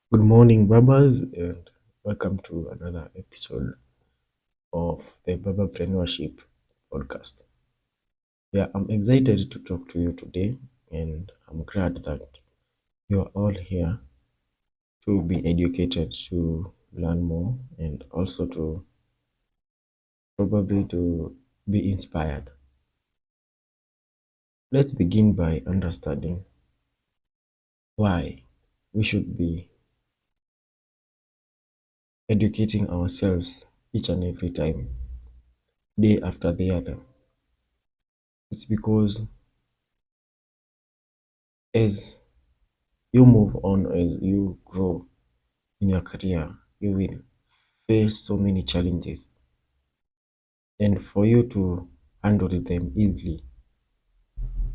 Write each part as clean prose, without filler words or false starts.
Good morning, Barbers, and welcome to another episode of the Barberpreneurship podcast. Yeah, I'm excited to talk to you today, and I'm glad that you are all here to be educated, to learn more, and also to probably to be inspired. Let's begin by understanding why we should be educating ourselves each and every time, day after the other. It's because as you move on, as you grow in your career, you will face so many challenges. And for you to handle them easily,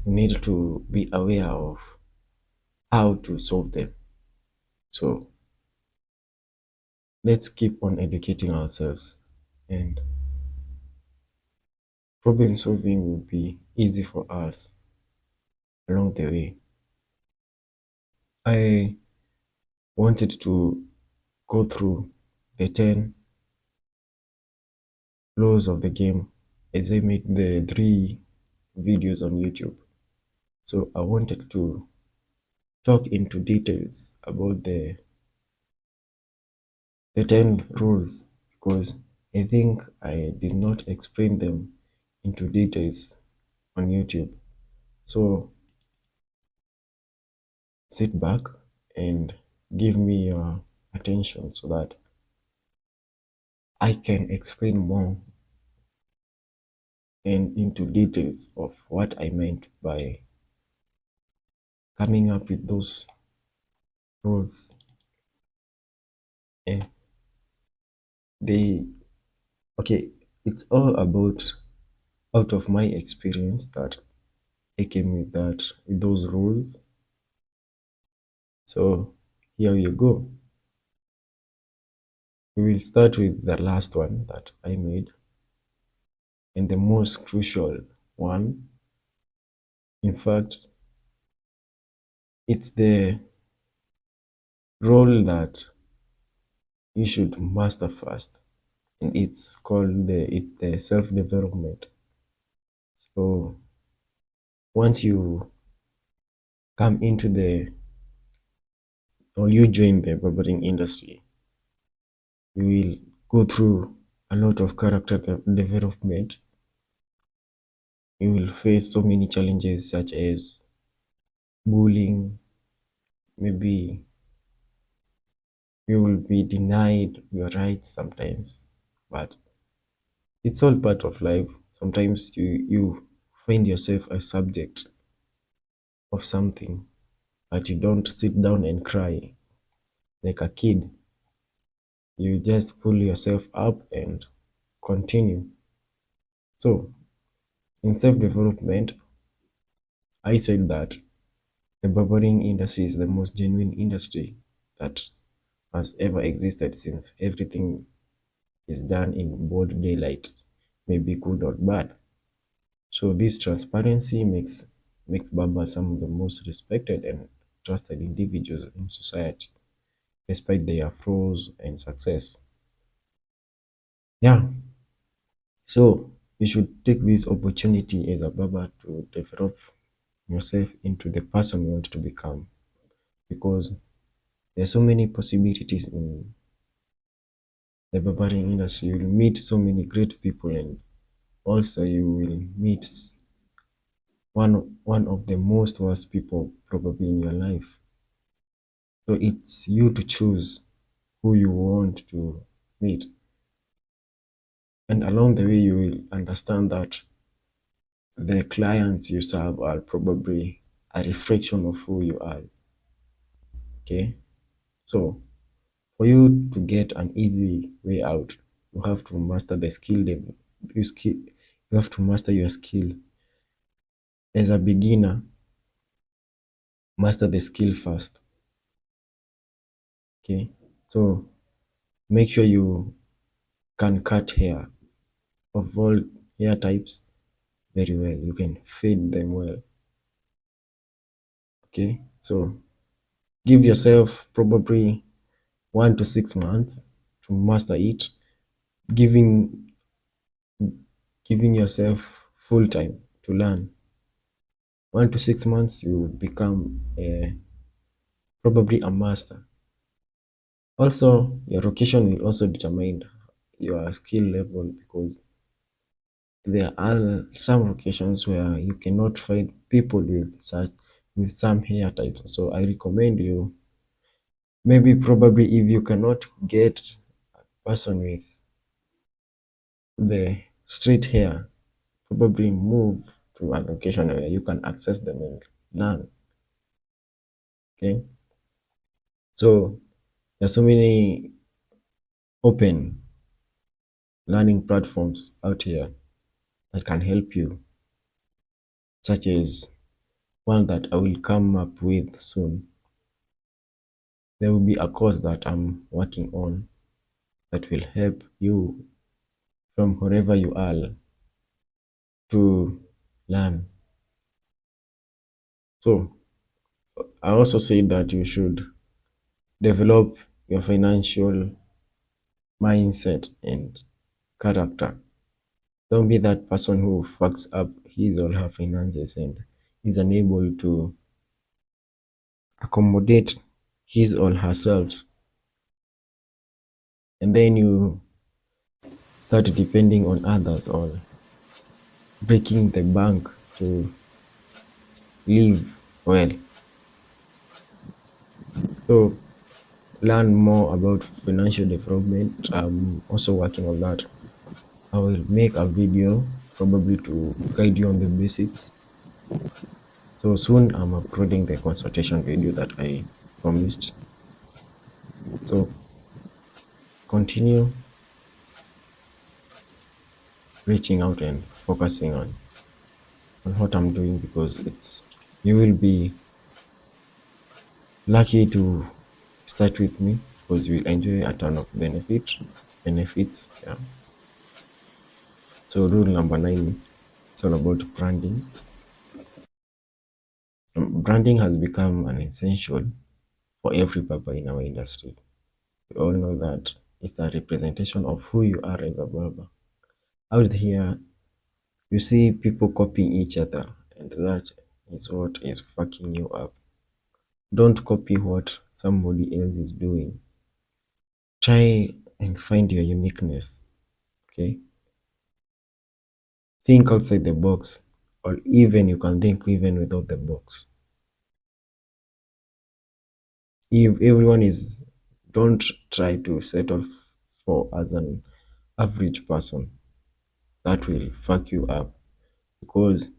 you need to be aware of how to solve them. So let's keep on educating ourselves, and problem solving will be easy for us along the way. I wanted to go through the 10 laws of the game as I made the 3 videos on YouTube. So I wanted to talk into details about the 10 rules because I think I did not explain them into details on YouTube. So sit back and give me your attention so that I can explain more and into details of what I meant by coming up with those rules. And they, okay, it's all about out of my experience that I came with with those rules. So here you go. We will start with the last one that I made, and the most crucial one. In fact, it's the role that you should master first, and it's the self-development. So once you come into the or you join the barbering industry, you will go through a lot of character development. You will face so many challenges such as bullying, maybe you will be denied your rights sometimes, but it's all part of life. Sometimes you find yourself a subject of something, but you don't sit down and cry like a kid. You just pull yourself up and continue. So in self-development, I said that the barbering industry is the most genuine industry that has ever existed, since everything is done in broad daylight, maybe good or bad. So this transparency makes barbers some of the most respected and trusted individuals in society, despite their flaws and success. Yeah, so you should take this opportunity as a barber to develop yourself into the person you want to become, because there are so many possibilities in the barbering industry. You will meet so many great people, and also you will meet one of the most worst people probably in your life. So it's you to choose who you want to meet. And along the way, you will understand that the clients you serve are probably a reflection of who you are. Okay. So for you to get an easy way out, you have to master the you have to master your skill. As a beginner, master the skill first. Okay. So make sure you can cut hair of all hair types very well. You can fade them well. Okay, so give yourself probably 1 to 6 months to master it, giving giving yourself full time to learn. 1 to 6 months, you become probably a master. Also, your location will also determine your skill level because there are some locations where you cannot find people with some hair types. So I recommend you, maybe probably if you cannot get a person with the straight hair, probably move to a location where you can access them and learn. Okay. So there's so many open learning platforms out here that can help you, such as one that I will come up with soon. There will be a course that I'm working on that will help you from wherever you are to learn. So I also say that you should develop your financial mindset and character. Don't be that person who fucks up his or her finances and is unable to accommodate his or herself. And then you start depending on others or breaking the bank to live well. So learn more about financial development. I'm also working on that. I will make a video probably to guide you on the basics. So soon I'm uploading the consultation video that I promised. So continue reaching out and focusing on what I'm doing because it's you will be lucky to start with me because you will enjoy a ton of benefits. Yeah. So rule number 9, it's all about branding. Branding has become an essential for every barber in our industry. We all know that it's a representation of who you are as a barber. Out here, you see people copying each other, and that is what is fucking you up. Don't copy what somebody else is doing. Try and find your uniqueness. Okay? Think outside the box, or even you can think even without the box. If everyone is, don't try to settle for as an average person. That will fuck you up because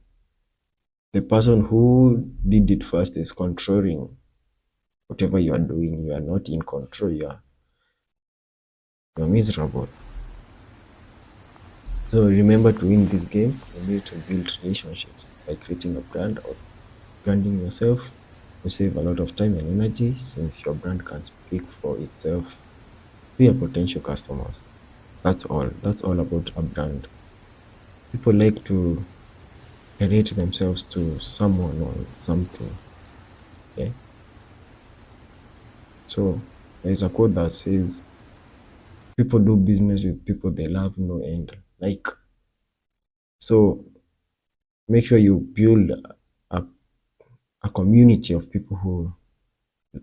the person who did it first is controlling whatever you are doing. You are not in control. You're miserable. So remember, to win this game, you need to build relationships by creating a brand or branding yourself. You save a lot of time and energy since your brand can speak for itself to your potential customers. That's all. That's all about a brand. People like to relate themselves to someone or something. Okay. So there's a quote that says, people do business with people they love no end. Like, so make sure you build a, a community of people who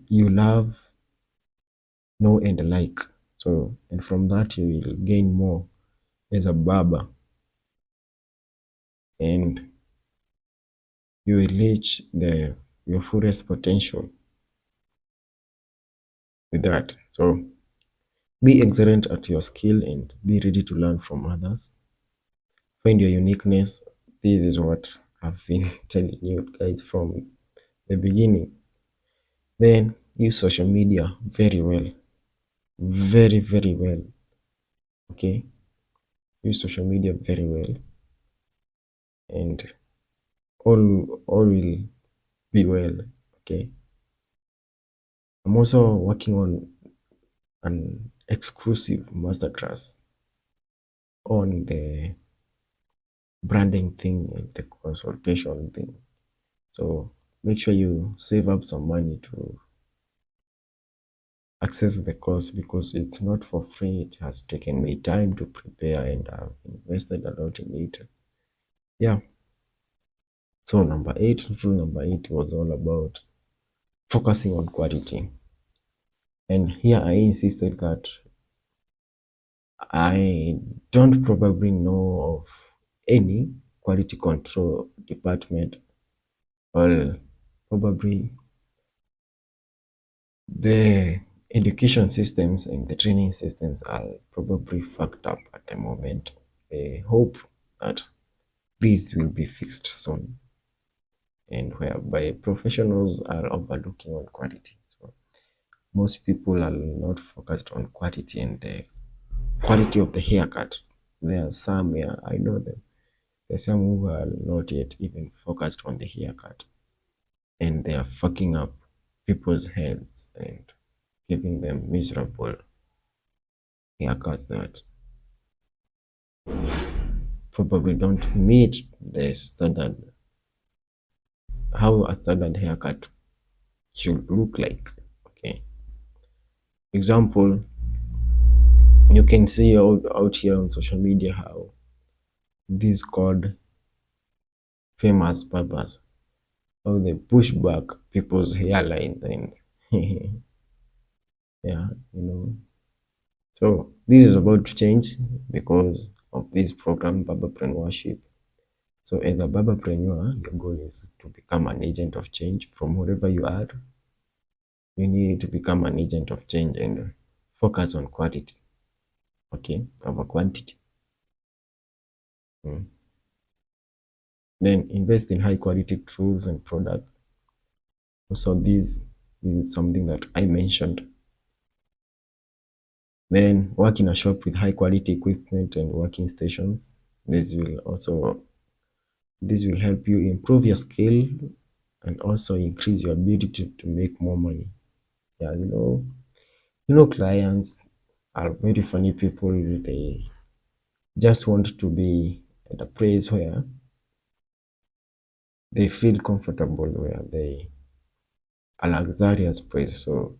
you love no end like. So, and from that you will gain more as a barber and you will reach your fullest potential with that. So be excellent at your skill and be ready to learn from others. Find your uniqueness. This is what I've been telling you guys from the beginning. Then use social media very well. Very, very well. Okay? Use social media very well. And all will be well. Okay? I'm also working on an exclusive masterclass on the branding thing and the consultation thing. So make sure you save up some money access the course because it's not for free. It has taken me time to prepare and I've invested a lot in it. Yeah. So rule number 8 was all about focusing on quality. And here I insisted that I don't probably know of any quality control department, or probably the education systems and the training systems are probably fucked up at the moment. I hope that these will be fixed soon, and whereby professionals are overlooking on quality. So most people are not focused on quality and the quality of the haircut. There are some, yeah, I know them. There's some who are not yet even focused on the haircut, and they are fucking up people's heads and giving them miserable haircuts that probably don't meet the standard, how a standard haircut should look like. Okay. Example, you can see out here on social media how these called famous barbers, how they push back people's hairlines and yeah, you know. So this is about to change because of this program, Barberpreneurship. So as a barberpreneur, your goal is to become an agent of change from wherever you are. You need to become an agent of change and focus on quality, okay, over quantity. Mm. Then invest in high quality tools and products. So this is something that I mentioned. Then work in a shop with high quality equipment and working stations. This will help you improve your skill and also increase your ability to make more money. Yeah, clients are very funny people. They just want to be at a place where they feel comfortable, where they a luxurious place. So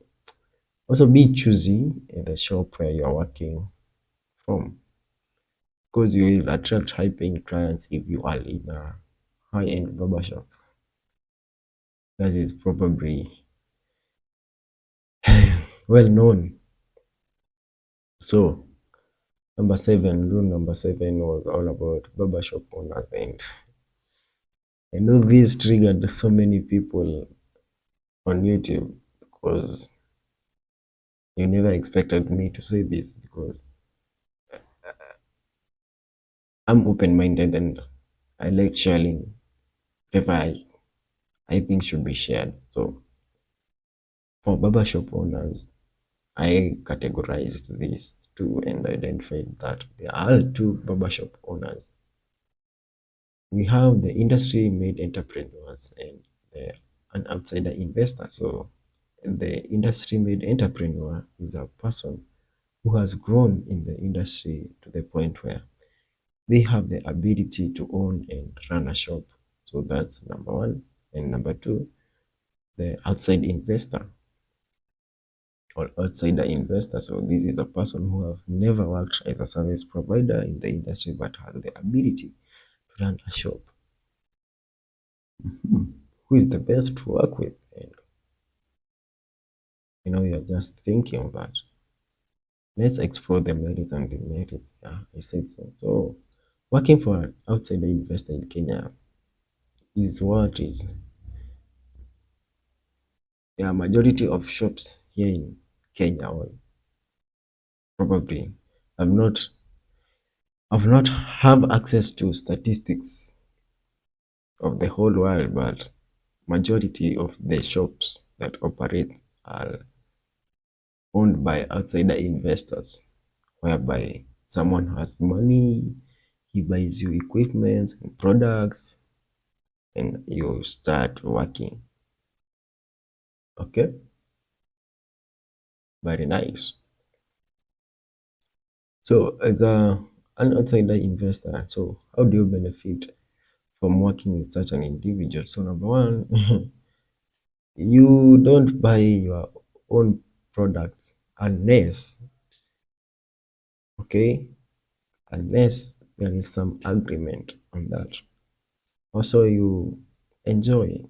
also be choosy in the shop where you are working from, because you will attract high paying clients if you are in a high end barber shop. That is probably well known. So rule number 7 was all about barbershop owners, and I know this triggered so many people on YouTube because you never expected me to say this, because I'm open minded and I like sharing whatever I think should be shared. So for barbershop owners, I categorized these two and identified that there are two barbershop owners. We have the industry made entrepreneurs and an outsider investor. So the industry made entrepreneur is a person who has grown in the industry to the point where they have the ability to own and run a shop. So that's number one. And number two, the outside investor or outsider investor. So this is a person who have never worked as a service provider in the industry but has the ability to run a shop. Who is the best to work with? And you're just thinking that let's explore the merits and demerits. Yeah, I said so. So working for an outsider investor in Kenya is what is, yeah, majority of shops here in Kenya, or probably I've not have access to statistics of the whole world, but majority of the shops that operate are owned by outsider investors, whereby someone has money, he buys you equipment and products, and you start working. Okay, very nice. So as an outsider investor, so how do you benefit from working with such an individual? So number one, you don't buy your own products unless, okay, unless there is some agreement on that. Also, you enjoy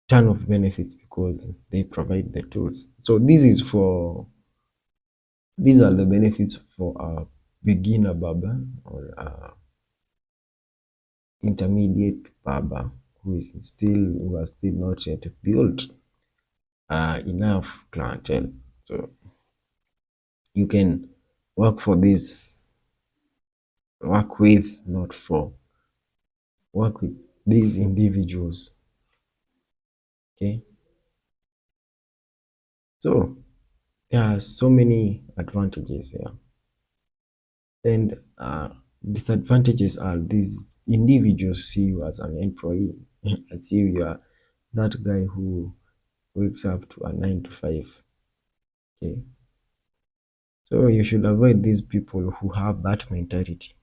ton of benefits because they provide the tools. So these are the benefits for a beginner barber or a intermediate barber who has still not yet built enough clientele. So you can work for this, work with, not for, work with these individuals. Okay. So there are so many advantages here. And disadvantages are these individuals see you as an employee, as if you are that guy who wakes up to a 9 to 5. Okay. So you should avoid these people who have that mentality,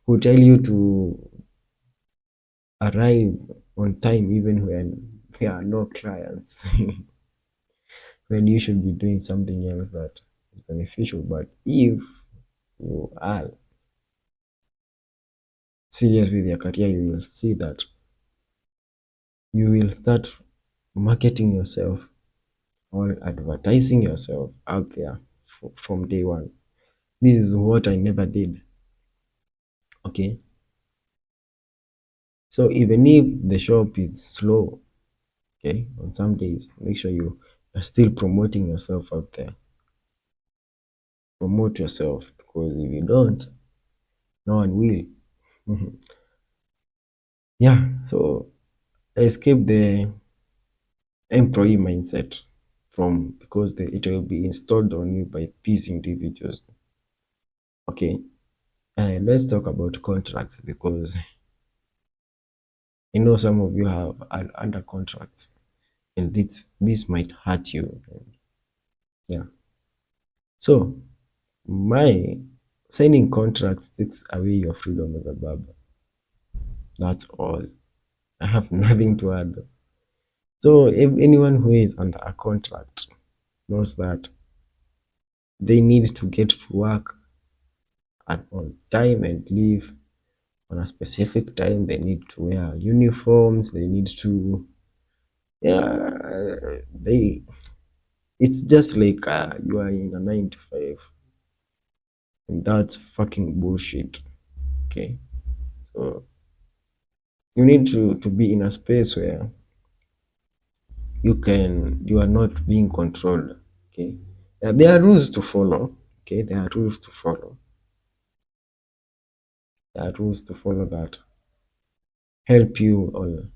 who tell you to arrive on time even when there are no clients, when you should be doing something else that is beneficial. But if you are serious with your career, you will see that you will start marketing yourself or advertising yourself out there from day one. This is what I never did. Okay. So even if the shop is slow, okay, on some days, make sure you are still promoting yourself out there. Promote yourself, because if you don't, no one will. Yeah, so escape the employee mindset from, because it will be installed on you by these individuals. Okay, let's talk about contracts, because I know some of you are under contracts, and this might hurt you. Yeah. So my signing contracts takes away your freedom as a barber. That's all. I have nothing to add. So if anyone who is under a contract knows that they need to get to work on time and leave on a specific time. They need to wear uniforms. They need to, yeah, they. It's just like you are in a 9 to 5, and that's fucking bullshit. Okay, so you need to be in a space where you are not being controlled. Okay, there are rules to follow. Okay, there are rules to follow. There are rules to follow that help you, or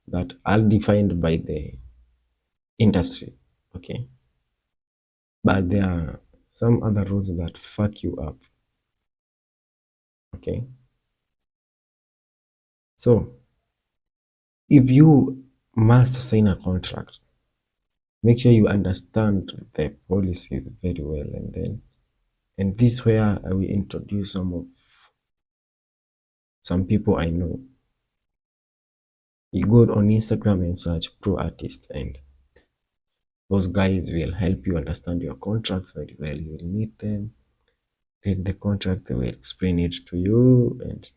that are defined by the industry. Okay, but there are some other rules that fuck you up. Okay, so if you must sign a contract, make sure you understand the policies very well, and this where I will introduce some people I know. You go on Instagram and search pro artists, and those guys will help you understand your contracts very well. You will meet them, read the contract, they will explain it to you, and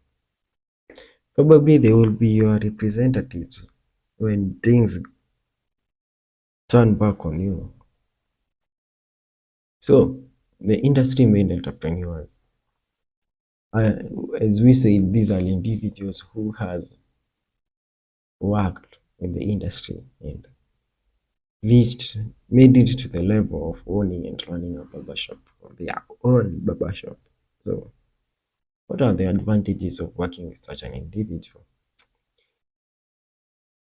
probably they will be your representatives when things turn back on you. So the industry made entrepreneurs. Uh, as we say, these are individuals who has worked in the industry and reached, made it to the level of owning and running a barbershop, or their own barbershop. So what are the advantages of working with such an individual?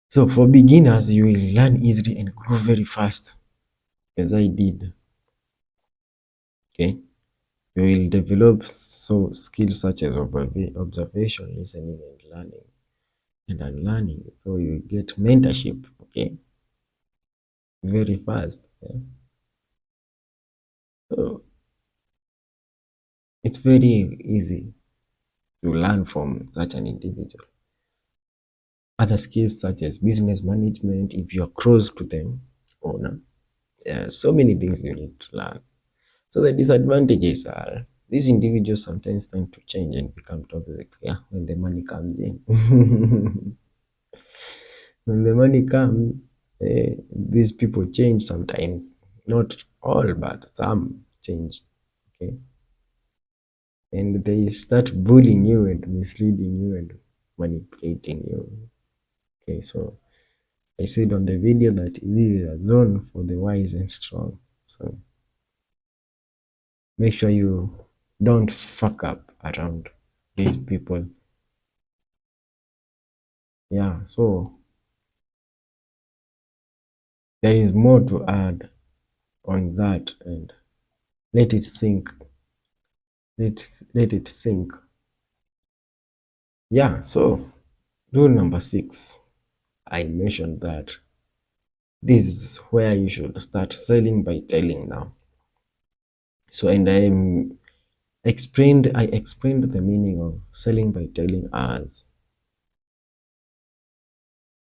So for beginners, you will learn easily and grow very fast, as I did. Okay, you will develop skills such as observation, listening, and learning and unlearning. So you get mentorship. Okay, very fast. Yeah? So it's very easy to learn from such an individual. other skills such as business management if you're close to them owner. So many things you need to learn. So the disadvantages are these individuals sometimes tend to change and become toxic, yeah, when the money comes in. When the money comes, these people change sometimes. Not all, but some change. Okay. And they start bullying you and misleading you and manipulating you. Okay, so I said on the video that this is a zone for the wise and strong. So make sure you don't fuck up around these people. Yeah, so there is more to add on that and let it sink. Let it sink. Yeah, so rule number 6, I mentioned that this is where you should start selling by telling now. So and I explained the meaning of selling by telling as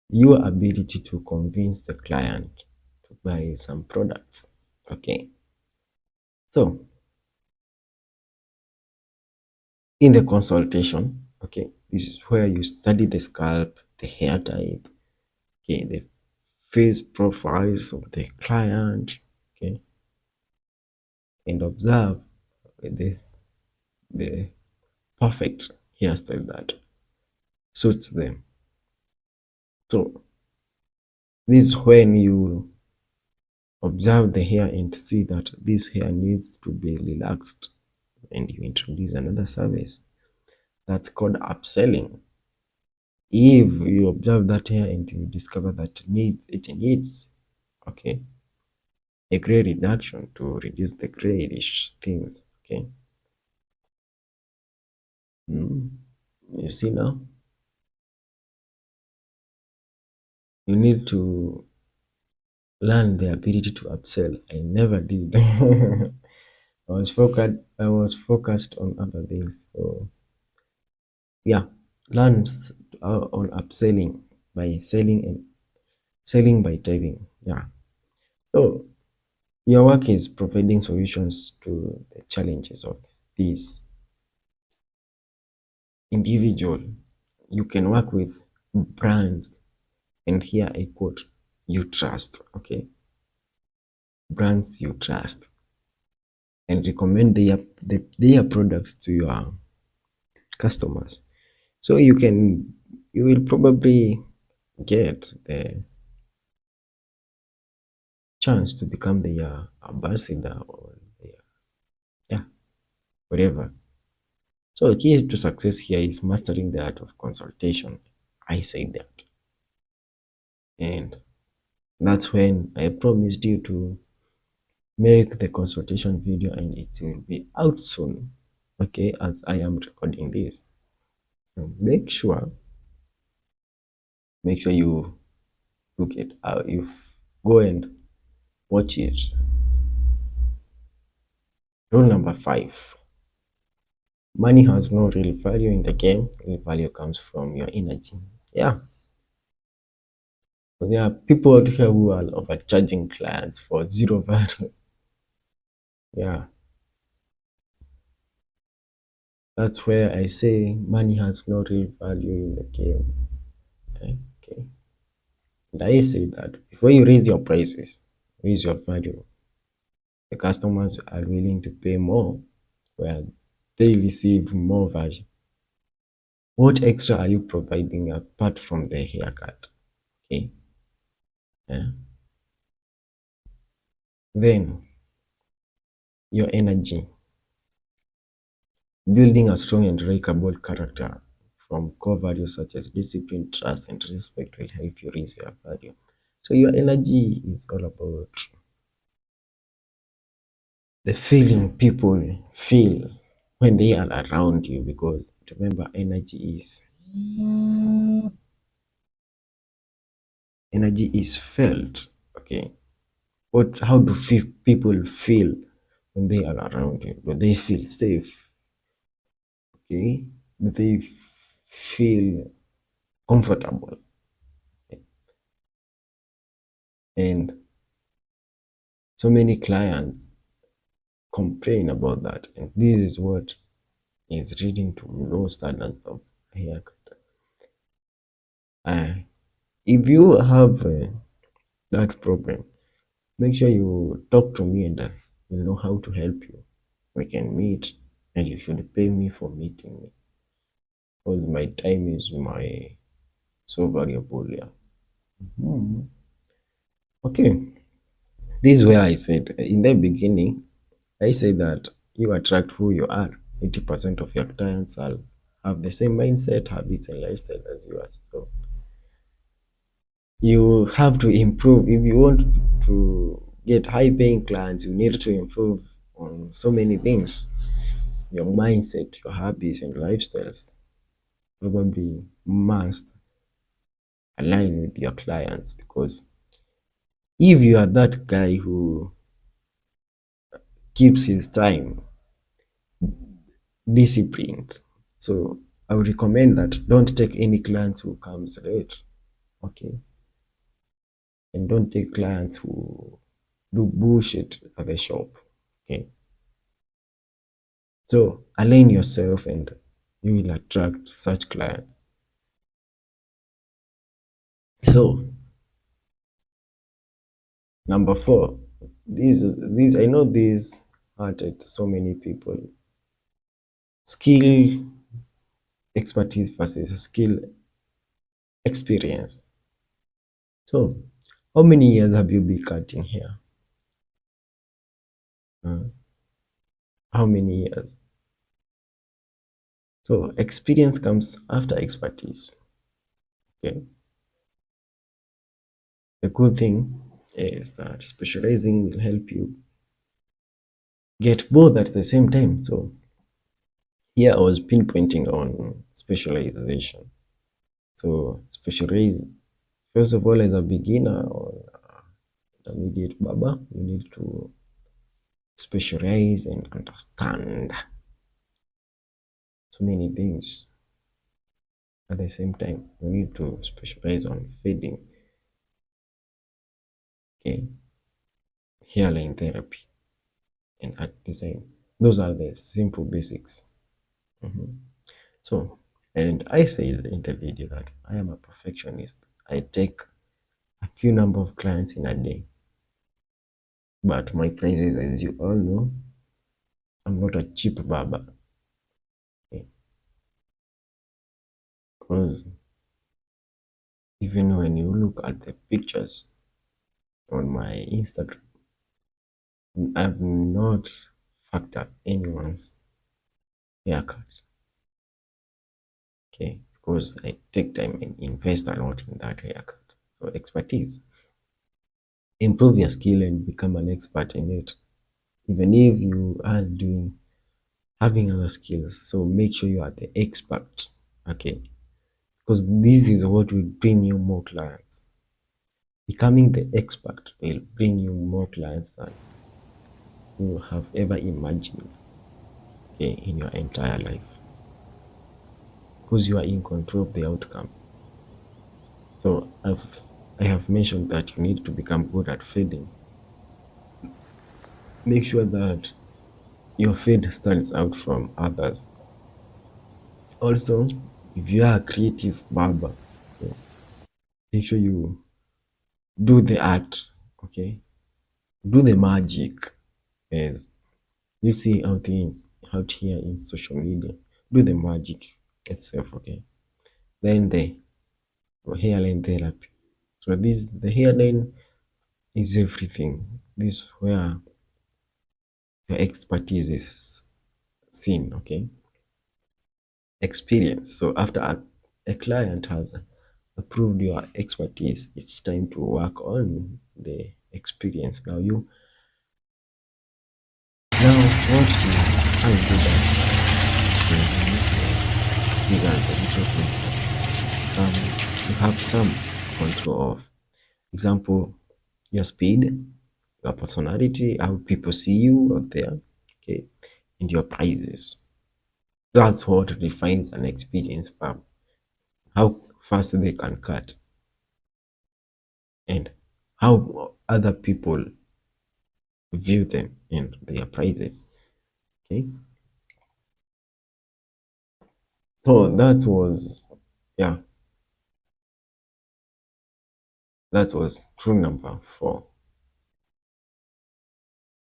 your ability to convince the client to buy some products. Okay. So in the consultation, okay, this is where you study the scalp, the hair type, okay, the face profiles of the client, okay, and observe this the perfect hairstyle that suits them. So this is when you observe the hair and see that this hair needs to be relaxed, and you introduce another service that's called upselling. If you observe that hair and you discover that it needs, okay, a gray reduction to reduce the grayish things, okay. You see now, you need to learn the ability to upsell. I never did. I was focused on other things. So yeah, learn on upselling by selling and selling by telling. Yeah. So your work is providing solutions to the challenges of these individual. You can work with brands, and here I quote, you trust, okay? Brands you trust, and recommend their products to your customers. So you will probably get the chance to become their ambassador or their, yeah, whatever. So the key to success here is mastering the art of consultation. I say that. And that's when I promised you to make the consultation video, and it will be out soon. Okay, as I am recording this. So make sure you look it out. You go and watch it. Rule number 5. Money has no real value in the game. Real value comes from your energy. Yeah. But there are people out here who are overcharging clients for zero value. Yeah. That's where I say money has no real value in the game. Okay. And I say that before you raise your prices, raise your value. The customers are willing to pay more where they receive more value. What extra are you providing apart from the haircut? Okay. Yeah. Then your energy. Building a strong and likable character from core values such as discipline, trust, and respect will help you raise your value. So your energy is all about the feeling people feel when they are around you, because remember, energy is felt. Okay. How do people feel when they are around you? Do they feel safe? Okay. Do they feel comfortable? And so many clients complain about that. And this is what is leading to low standards of haircut. Uh, if you have that problem, make sure you talk to me and we'll know how to help you. We can meet and you should pay me for meeting me because my time is my so valuable. Yeah. Hmm. Okay. This is where I said in the beginning, I said that you attract who you are. 80% of your clients are have the same mindset, habits, and lifestyle as yours. So you have to improve. If you want to get high paying clients, you need to improve on so many things. Your mindset, your habits, and lifestyles probably must align with your clients because if you are that guy who keeps his time disciplined, so I would recommend that don't take any clients who comes late, okay, and don't take clients who do bullshit at the shop, okay. So align yourself and you will attract such clients. So number four, these I know these hurted so many people. Skill expertise versus skill experience. So how many years have you been cutting hair? Uh, how many years? So experience comes after expertise. Okay. The good thing is that specializing will help you get both at the same time. So here I was pinpointing on specialization. So specialize first of all as a beginner or intermediate barber, you need to specialize and understand so many things at the same time. You need to specialize on fading, okay, hairline therapy, and art design. Those are the simple basics. Mhm. So, and I said in the video that I am a perfectionist. I take a few number of clients in a day, but my prices, as you all know, I'm not a cheap barber, okay? Because even when you look at the pictures on my Instagram, I've not factored anyone's haircut, okay? Because I take time and invest a lot in that haircut. So expertise, improve your skill and become an expert in it. Even if you are doing having other skills, so make sure you are the expert, okay? Because this is what will bring you more clients. Becoming the expert will bring you more clients than you have ever imagined, okay, in your entire life, because you are in control of the outcome. So I have mentioned that you need to become good at fading. Make sure that your fade stands out from others. Also, if you are a creative barber, okay, make sure you do the art, okay, do the magic as you see out things out here in social media. Do the magic itself, okay. Then the hairline therapy. So this the hairline is everything. This is where your expertise is seen, okay. Experience. So after a client has approved your expertise, it's time to work on the experience. Now what you can do that is these are the little things that some you have some control of. Example, your speed, your personality, how people see you out there, okay, and your prices. That's what defines an experienced how fast they can cut and how other people view them and their prices. Okay, so that was, yeah, that was rule number 4.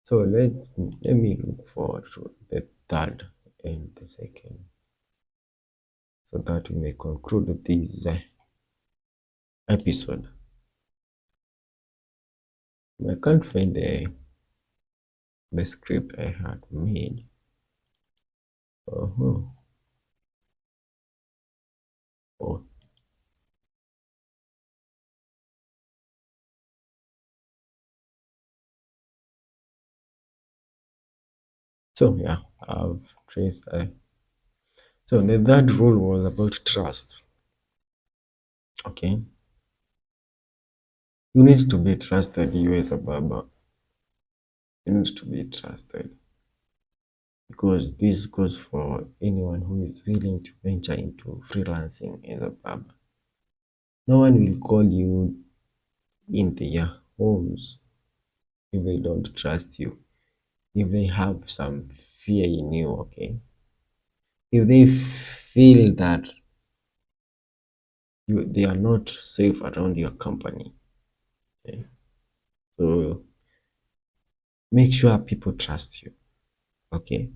So let me look for the third and the second, so that we may conclude this episode. I can't find the script I had made. Uh-huh. Oh, so yeah, I've traced. So the third rule was about trust. Okay, you need to be trusted. You as a barber, you need to be trusted, because this goes for anyone who is willing to venture into freelancing as a barber. No one will call you in their homes if they don't trust you, if they have some fear in you. Okay, if they feel that they are not safe around your company. Okay, so make sure people trust you. Okay,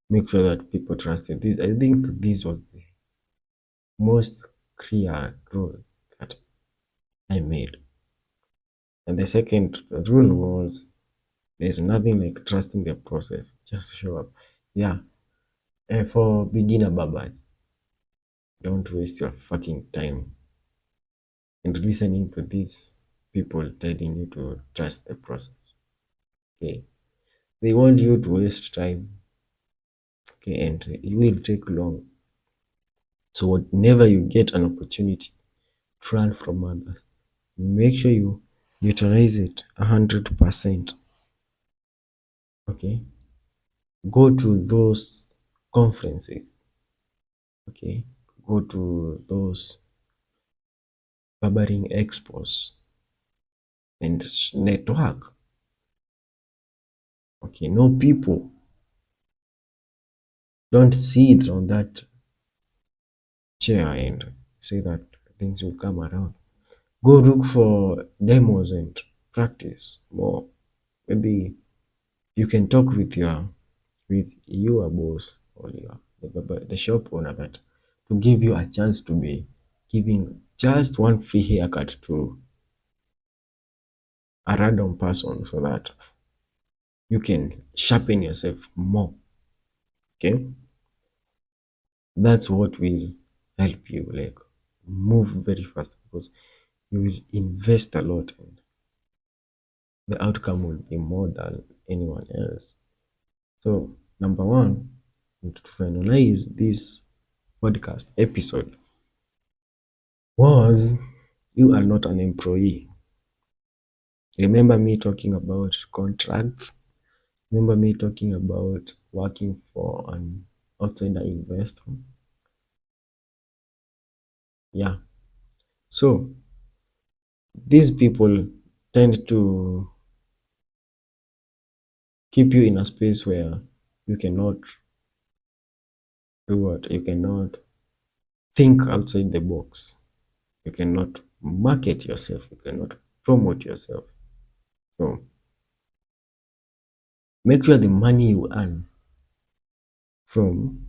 make sure that people trust you. I think this was the most clear rule that I made. And the second rule was, there's nothing like trusting the process. Just show up. Yeah. And for beginner barbers, don't waste your fucking time and listening to these people telling you to trust the process. Okay. They want you to waste time. Okay, and it will take long. So whenever you get an opportunity to learn from others, make sure you utilize it 100%. Okay. Go to those conferences. Okay. Go to those barbering expos and network. Okay. Know people. Don't sit on that chair and say that things will come around. Go look for demos and practice more. Maybe you can talk with your boss or the shop owner, that to give you a chance to be giving just one free haircut to a random person, so that you can sharpen yourself more. Okay, that's what will help you like move very fast, because you will invest a lot and the outcome will be more than anyone else. So number one, to finalize this podcast episode, was, you are not an employee. Remember me talking about contracts? Remember me talking about working for an outsider investor? Yeah. So these people tend to keep you in a space where you cannot do what? You cannot think outside the box. You cannot market yourself. You cannot promote yourself. So make sure the money you earn from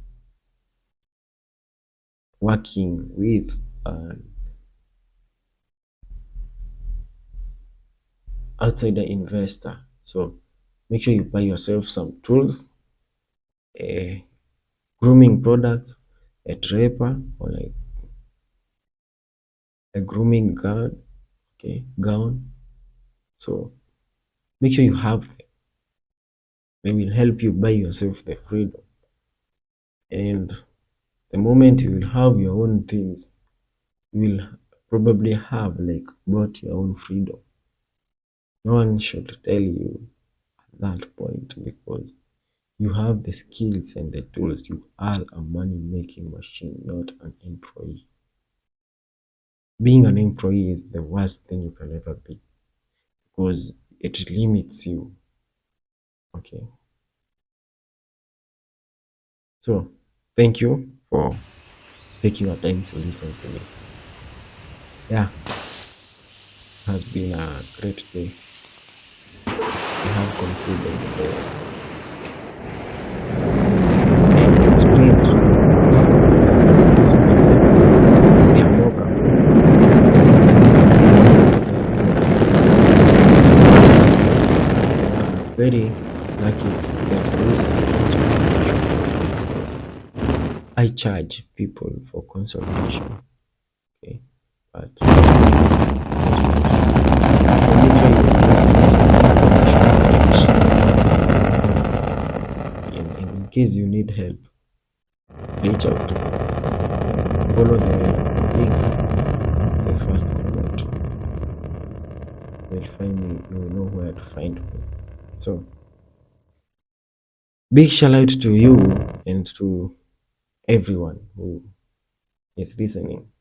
working with an outsider investor. So make sure you buy yourself some tools, a grooming products, a draper, or like a grooming gown. Okay, gown. So make sure you have them. They will help you buy yourself the freedom. And the moment you will have your own things, you will probably have like bought your own freedom. No one should tell you at that point, because you have the skills and the tools. You are a money making machine, not an employee. Being an employee is the worst thing you can ever be because it limits you. Okay. So thank you for taking your time to listen to me. Yeah, it has been a great day. We have concluded and explained the rules over there. They are more coming. Let's go. We are very lucky to get this information from because I charge people for consultation. Okay, but unfortunately, make sure you post this information in case you need help, reach out to me. Follow the link, the first comment. You'll find me, you will know where to find me. So, big shout out to you and to everyone who is listening.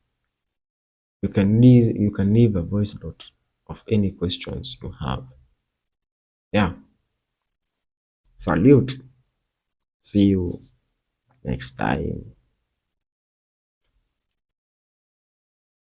You can leave a voice note of any questions you have. Yeah, salute. See you next time.